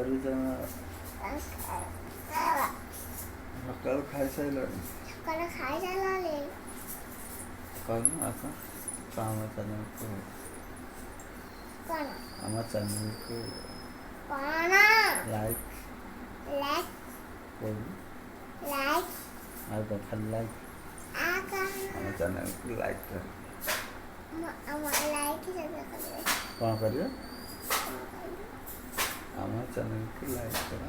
କରିଛ? ସକାଳୁ ଖାଇସାରିଲଣି? ସକାଳେ ଖାଇସାରିଲଣି? କରୁନ ଆସ ତ ଆମ ଚ୍ୟାନେଲକୁ କ'ଣ ଆମ ଚ୍ୟାନେଲକୁ କ'ଣ ଲାଇକ୍ ଲାଇକ୍ କରୁ। ଲାଇକ୍ ଆଉ କ'ଣ ଖାଲି ଲାଇକ୍? ଆମ ଚ୍ୟାନେଲକୁ ଲାଇକ୍ କର। ଆମ ଲାଇକ୍ କରିବେ। କ'ଣ କରିବ? ଆମ ଚ୍ୟାନେଲକୁ ଲାଇକ୍ କର,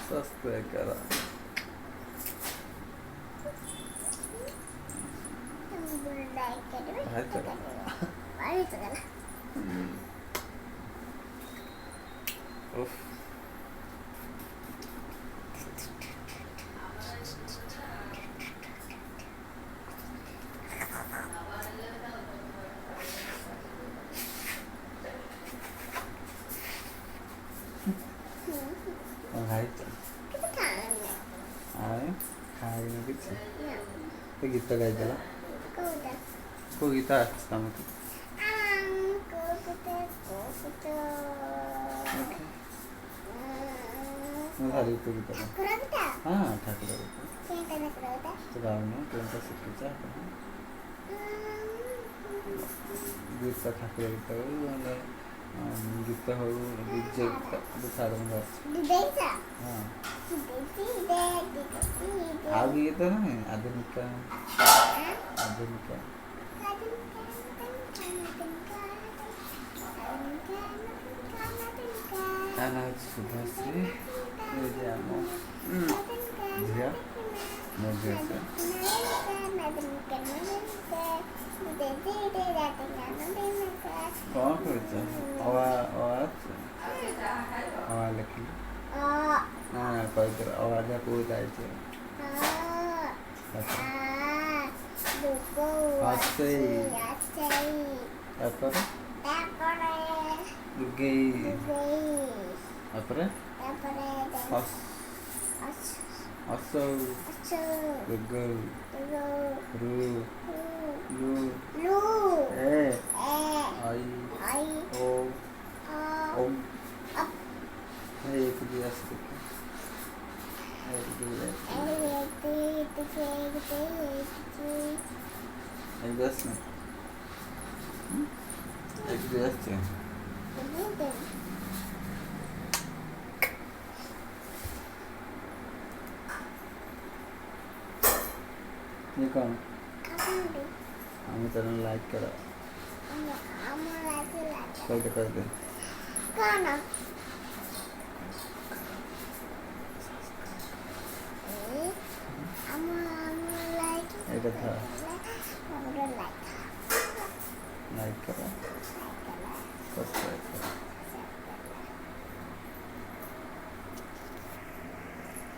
ସବସ୍କ୍ରାଇବ୍ କର। उफ गीत गाई को गीत आमको हरी तो गीत हाँ ठाकुर तो गाँव केनता शिखी गीत ठाकुर गीत गीत हो डीजे छाड़ हाँ आ गीत नहीं आधुनिक आधुनिक शुभश्री झिया मो झिया से कौन कर लिखी हाँ कही कर आवाज को जाए ये कौन हम चैनल लाइक करो कर दे कौन এটা था लाइक करो सब्सक्राइब करो।